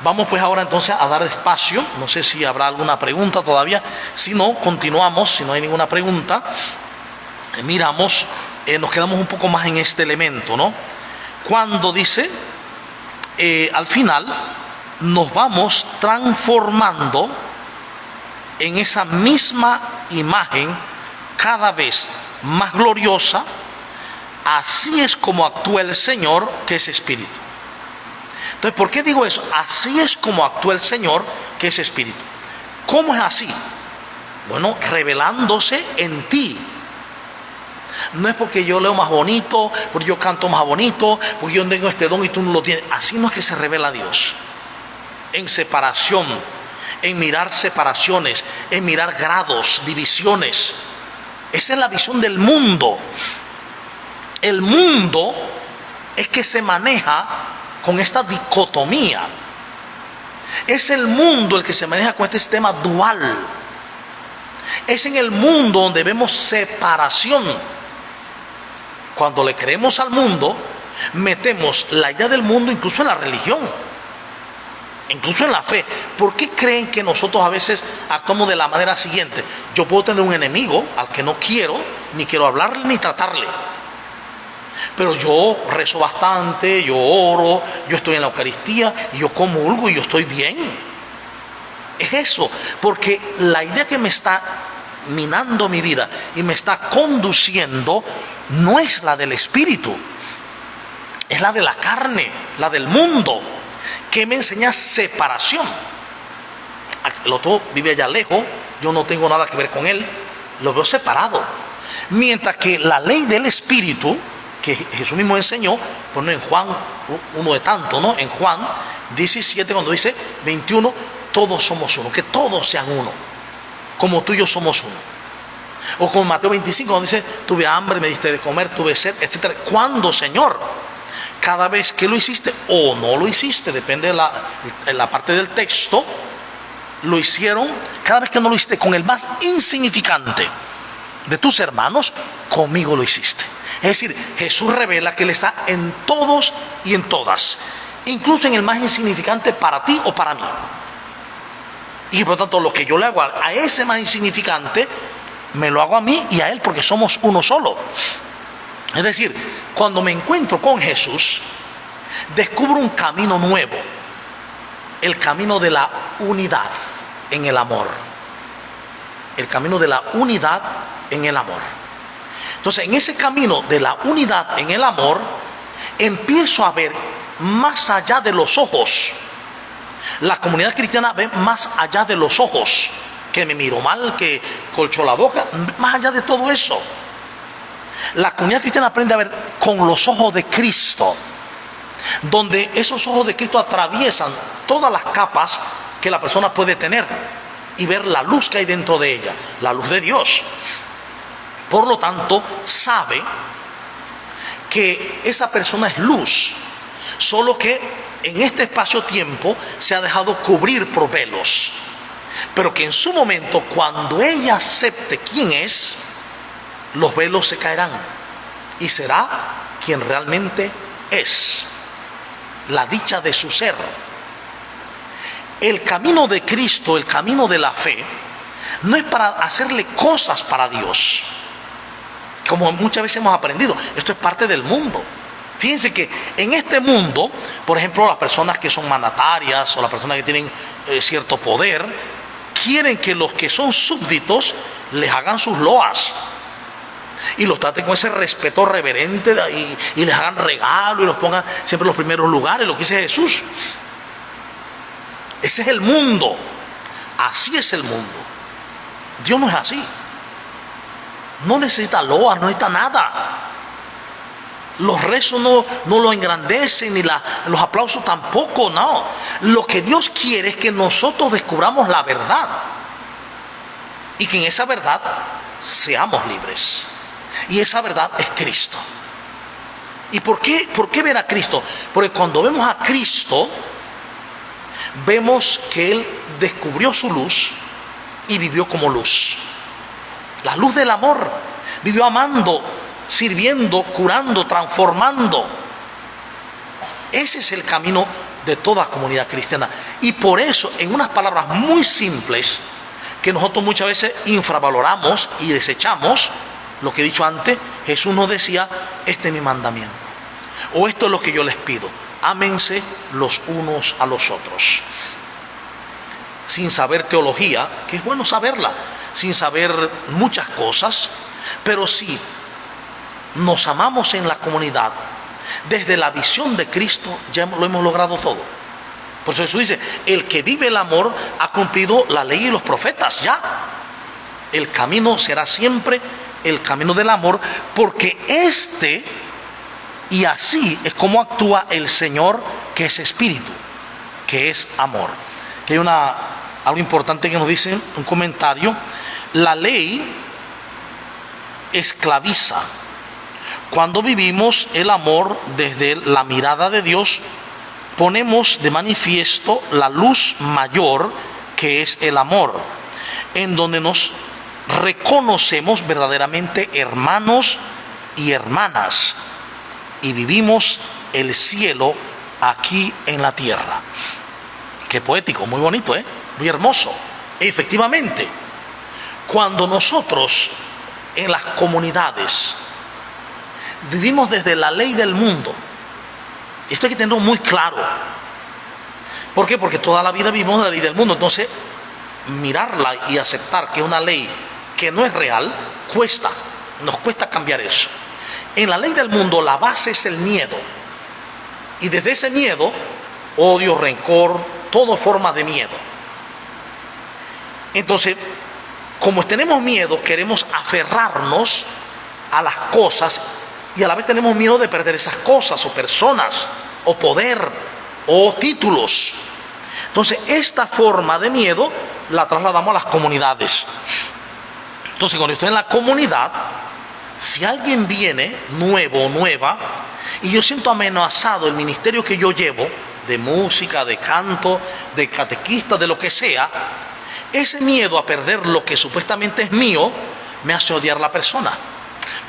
Vamos pues ahora entonces a dar espacio. No sé si habrá alguna pregunta todavía. Si no, continuamos. Si no hay ninguna pregunta, miramos, nos quedamos un poco más en este elemento, ¿no? Cuando dice, al final, nos vamos transformando en esa misma imagen cada vez más gloriosa. Así es como actúa el Señor, que es Espíritu. Entonces, ¿por qué digo eso? Así es como actúa el Señor, que es Espíritu. ¿Cómo es así? Bueno, revelándose en ti. No es porque yo leo más bonito, porque yo canto más bonito, porque yo tengo este don y tú no lo tienes. Así no es que se revela Dios. En separación, en mirar separaciones, en mirar grados, divisiones. Esa es la visión del mundo. El mundo es que se maneja con esta dicotomía. Es el mundo el que se maneja con este sistema dual. Es en el mundo donde vemos separación. Cuando le creemos al mundo, metemos la idea del mundo incluso en la religión, incluso en la fe. ¿Por qué creen que nosotros a veces actuamos de la manera siguiente? Yo puedo tener un enemigo al que no quiero, ni quiero hablarle ni tratarle. pero yo rezo bastante, yo oro, yo estoy en la Eucaristía, y yo comulgo y yo estoy bien. Es eso, porque la idea que me está minando mi vida y me está conduciendo no es la del espíritu, es la de la carne, la del mundo, que me enseña separación. El otro vive allá lejos, yo no tengo nada que ver con él, lo veo separado. Mientras que la ley del espíritu, que Jesús mismo enseñó, pues no en Juan, uno de tanto, ¿no? En Juan 17, cuando dice 21, todos somos uno, que todos sean uno, como tú y yo somos uno. O como Mateo 25, cuando dice, tuve hambre, me diste de comer, tuve sed, etc. ¿Cuándo, Señor? Cada vez que lo hiciste o no lo hiciste, depende de la parte del texto. Lo hicieron, cada vez que no lo hiciste con el más insignificante de tus hermanos, conmigo lo hiciste. Es decir, Jesús revela que Él está en todos y en todas, incluso en el más insignificante para ti o para mí. Y por lo tanto, lo que yo le hago a ese más insignificante, me lo hago a mí y a él, porque somos uno solo. Es decir, cuando me encuentro con Jesús, descubro un camino nuevo, el camino de la unidad en el amor. El camino de la unidad en el amor. Entonces, en ese camino de la unidad en el amor, empiezo a ver más allá de los ojos. La comunidad cristiana ve más allá de los ojos, que me miro mal, que colcho la boca, más allá de todo eso. La comunidad cristiana aprende a ver con los ojos de Cristo, donde esos ojos de Cristo atraviesan todas las capas que la persona puede tener y ver la luz que hay dentro de ella, la luz de Dios. Por lo tanto, sabe que esa persona es luz, solo que en este espacio-tiempo se ha dejado cubrir por velos, pero que en su momento, cuando ella acepte quién es, los velos se caerán y será quien realmente es, la dicha de su ser. El camino de Cristo, el camino de la fe, no es para hacerle cosas para Dios, como muchas veces hemos aprendido. Esto es parte del mundo. Fíjense que en este mundo, por ejemplo, las personas que son mandatarias o las personas que tienen cierto poder, quieren que los que son súbditos les hagan sus loas y los traten con ese respeto reverente y les hagan regalo y los pongan siempre en los primeros lugares, lo que dice Jesús. Ese es el mundo, así es el mundo. Dios no es así, no necesita loas, no necesita nada. Los rezos no lo engrandecen, ni los aplausos tampoco, no. Lo que Dios quiere es que nosotros descubramos la verdad y que en esa verdad seamos libres. Y esa verdad es Cristo. ¿Y por qué ver a Cristo? Porque cuando vemos a Cristo, vemos que Él descubrió su luz y vivió como luz. La luz del amor. Vivió amando, sirviendo, curando, transformando. Ese es el camino de toda comunidad cristiana. Y por eso, en unas palabras muy simples, que nosotros muchas veces infravaloramos y desechamos, lo que he dicho antes, Jesús nos decía, este es mi mandamiento, o esto es lo que yo les pido: ámense los unos a los otros. Sin saber teología, que es bueno saberla, sin saber muchas cosas, pero sí nos amamos en la comunidad desde la visión de Cristo, ya lo hemos logrado todo. Por eso Jesús dice, el que vive el amor ha cumplido la ley y los profetas. Ya el camino será siempre el camino del amor, porque y así es como actúa el Señor, que es espíritu, que es amor. Que hay algo importante que nos dice un comentario: la ley esclaviza. Cuando vivimos el amor desde la mirada de Dios, ponemos de manifiesto la luz mayor, que es el amor, en donde nos reconocemos verdaderamente hermanos y hermanas y vivimos el cielo aquí en la tierra. Qué poético, muy bonito, muy hermoso. Efectivamente, cuando nosotros en las comunidades vivimos desde la ley del mundo. Esto hay que tenerlo muy claro. ¿Por qué? Porque toda la vida vivimos de la ley del mundo. Entonces, mirarla y aceptar que es una ley que no es real, nos cuesta cambiar eso. En la ley del mundo la base es el miedo. Y desde ese miedo, odio, rencor, toda forma de miedo. Entonces, como tenemos miedo, queremos aferrarnos a las cosas y a la vez tenemos miedo de perder esas cosas o personas o poder o títulos. Entonces, esta forma de miedo la trasladamos a las comunidades. Entonces, cuando estoy en la comunidad, si alguien viene nuevo o nueva y yo siento amenazado el ministerio que yo llevo, de música, de canto, de catequista, de lo que sea, ese miedo a perder lo que supuestamente es mío me hace odiar a la persona,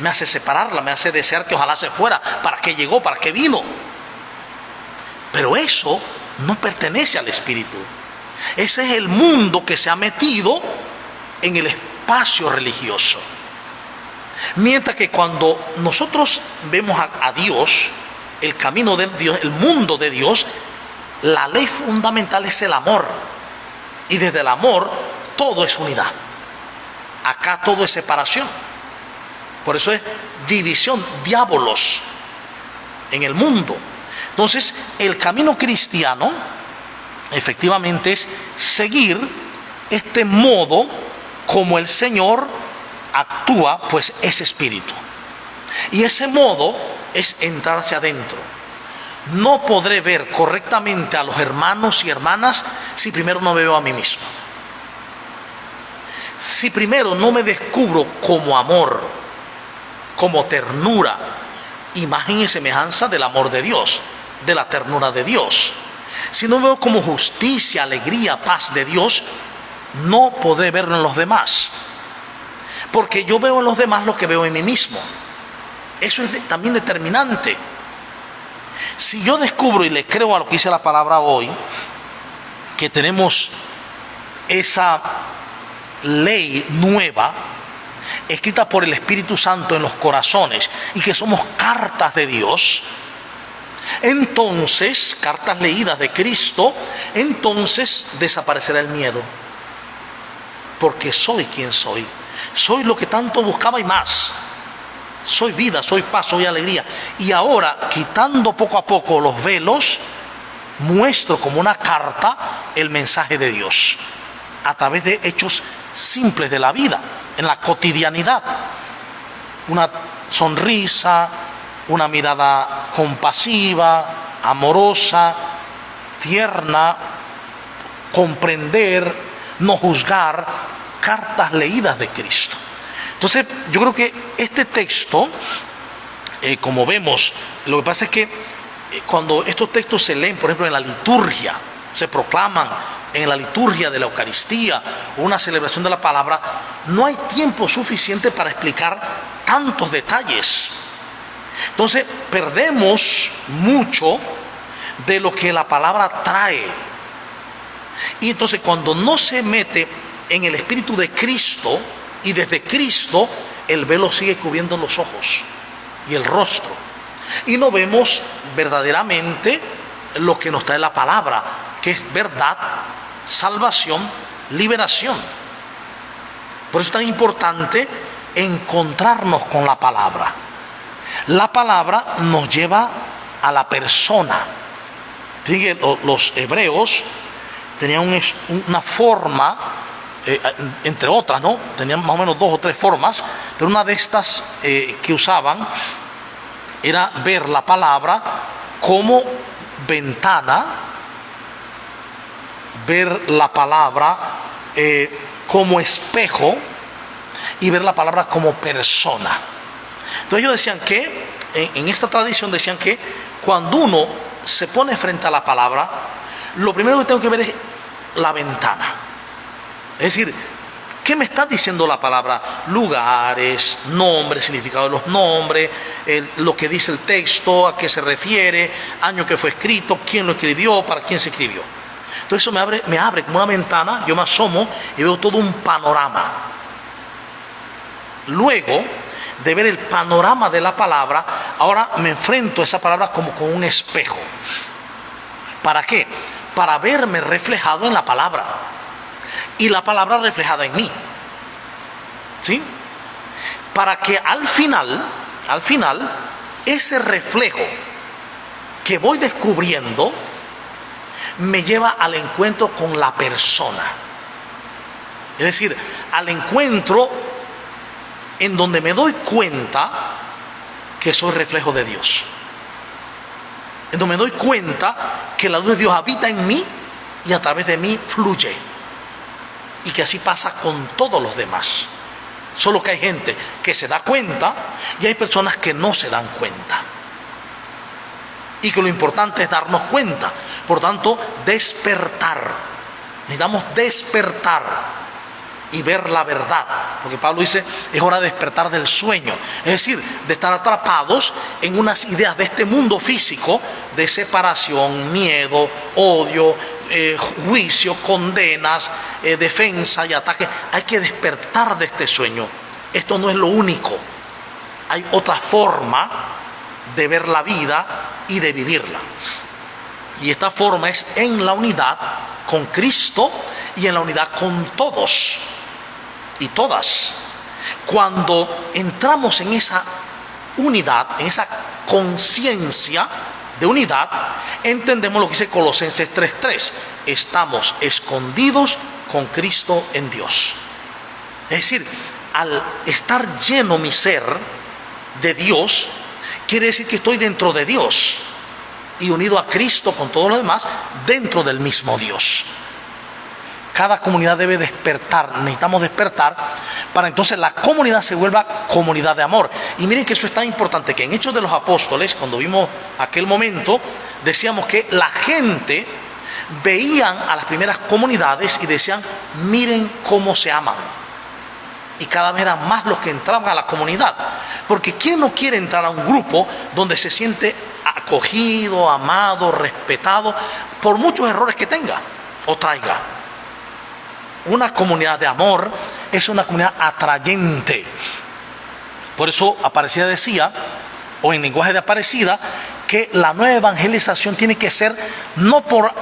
me hace separarla, me hace desear que ojalá se fuera. ¿Para qué llegó? ¿Para qué vino? Pero eso no pertenece al Espíritu. Ese es el mundo que se ha metido en el espacio religioso. Mientras que cuando nosotros vemos a Dios, el camino de Dios, el mundo de Dios, la ley fundamental es el amor. Y desde el amor todo es unidad. Acá todo es separación. Por eso es división, diabolos en el mundo. Entonces, el camino cristiano efectivamente es seguir este modo como el Señor actúa, pues es espíritu. Y ese modo es entrar hacia adentro. No podré ver correctamente a los hermanos y hermanas si primero no me veo a mí mismo. Si primero no me descubro como amor, como ternura, imagen y semejanza del amor de Dios, de la ternura de Dios. Si no me veo como justicia, alegría, paz de Dios, no podré verlo en los demás. Porque yo veo en los demás lo que veo en mí mismo. Eso es también determinante. Si yo descubro y le creo a lo que dice la palabra hoy, que tenemos esa ley nueva, escrita por el Espíritu Santo en los corazones, y que somos cartas de Dios, entonces, cartas leídas de Cristo, entonces desaparecerá el miedo. Porque soy quien soy. Soy lo que tanto buscaba y más. Soy vida, soy paz, soy alegría. Y ahora, quitando poco a poco los velos, muestro como una carta el mensaje de Dios a través de hechos simples de la vida, en la cotidianidad. Una sonrisa, una mirada compasiva, amorosa, tierna, comprender, no juzgar, cartas leídas de Cristo. Entonces, yo creo que este texto, como vemos, lo que pasa es que cuando estos textos se leen, por ejemplo, en la liturgia, se proclaman en la liturgia de la Eucaristía, una celebración de la palabra, no hay tiempo suficiente para explicar tantos detalles. Entonces, perdemos mucho de lo que la palabra trae. Y entonces, cuando no se mete en el Espíritu de Cristo, y desde Cristo, el velo sigue cubriendo los ojos y el rostro. Y no vemos verdaderamente lo que nos trae la palabra, que es verdad, salvación, liberación. Por eso es tan importante encontrarnos con la palabra. La palabra nos lleva a la persona. Fíjense, los hebreos tenían una forma, entre otras, ¿no? Tenían más o menos 2 o 3 formas, pero una de estas que usaban era ver la palabra como ventana, ver la palabra como espejo y ver la palabra como persona. Entonces ellos decían que, en esta tradición decían que cuando uno se pone frente a la palabra, lo primero que tengo que ver es la ventana. Es decir, ¿qué me está diciendo la palabra? Lugares, nombres, significado de los nombres, lo que dice el texto, a qué se refiere, año que fue escrito, quién lo escribió, para quién se escribió. Entonces eso me abre como una ventana, yo me asomo y veo todo un panorama. Luego de ver el panorama de la palabra, ahora me enfrento a esa palabra como con un espejo. ¿Para qué? Para verme reflejado en la palabra y la palabra reflejada en mí. ¿Sí? Para que al final, ese reflejo que voy descubriendo me lleva al encuentro con la persona. Es decir, al encuentro en donde me doy cuenta que soy reflejo de Dios. En donde me doy cuenta que la luz de Dios habita en mí y a través de mí fluye. Y que así pasa con todos los demás. Solo que hay gente que se da cuenta y hay personas que no se dan cuenta. Y que lo importante es darnos cuenta. Por tanto, despertar. Necesitamos despertar y ver la verdad. Porque Pablo dice, es hora de despertar del sueño. Es decir, de estar atrapados en unas ideas de este mundo físico, de separación, miedo, odio, juicio, condenas, defensa y ataque. Hay que despertar de este sueño. Esto no es lo único. Hay otra forma de ver la vida y de vivirla. Y esta forma es en la unidad con Cristo y en la unidad con todos y todas. Cuando entramos en esa unidad, en esa conciencia de unidad, entendemos lo que dice Colosenses 3:3. Estamos escondidos con Cristo en Dios. Es decir, al estar lleno mi ser de Dios, quiere decir que estoy dentro de Dios y unido a Cristo con todo lo demás dentro del mismo Dios. Cada comunidad debe despertar, necesitamos despertar para entonces la comunidad se vuelva comunidad de amor. Y miren que eso es tan importante que en Hechos de los Apóstoles, cuando vimos aquel momento, decíamos que la gente veían a las primeras comunidades y decían, miren cómo se aman. Y cada vez eran más los que entraban a la comunidad. Porque ¿quién no quiere entrar a un grupo donde se siente acogido, amado, respetado, por muchos errores que tenga o traiga? Una comunidad de amor es una comunidad atrayente. Por eso Aparecida decía, o en lenguaje de Aparecida, que la nueva evangelización tiene que ser no por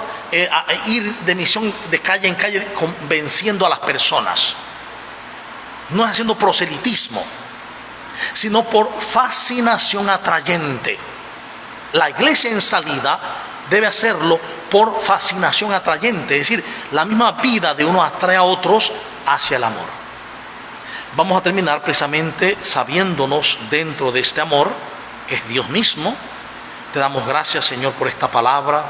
ir de misión de calle en calle convenciendo a las personas, no es haciendo proselitismo, sino por fascinación atrayente. La iglesia en salida debe hacerlo por fascinación atrayente, es decir, la misma vida de uno atrae a otros hacia el amor. Vamos a terminar precisamente sabiéndonos dentro de este amor, que es Dios mismo. Te damos gracias, Señor, por esta palabra,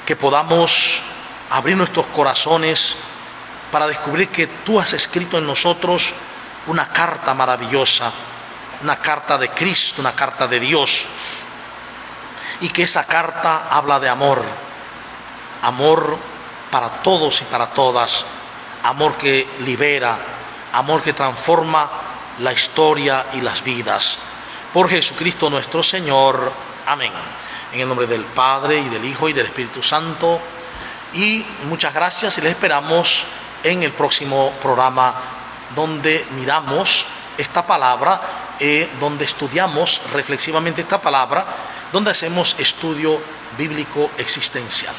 que podamos abrir nuestros corazones para descubrir que tú has escrito en nosotros una carta maravillosa, una carta de Cristo, una carta de Dios, y que esa carta habla de amor, amor para todos y para todas, amor que libera, amor que transforma la historia y las vidas. Por Jesucristo nuestro Señor. Amén. En el nombre del Padre, y del Hijo, y del Espíritu Santo. Y muchas gracias, y les esperamos en el próximo programa, donde miramos esta palabra, donde estudiamos reflexivamente esta palabra, donde hacemos estudio bíblico existencial.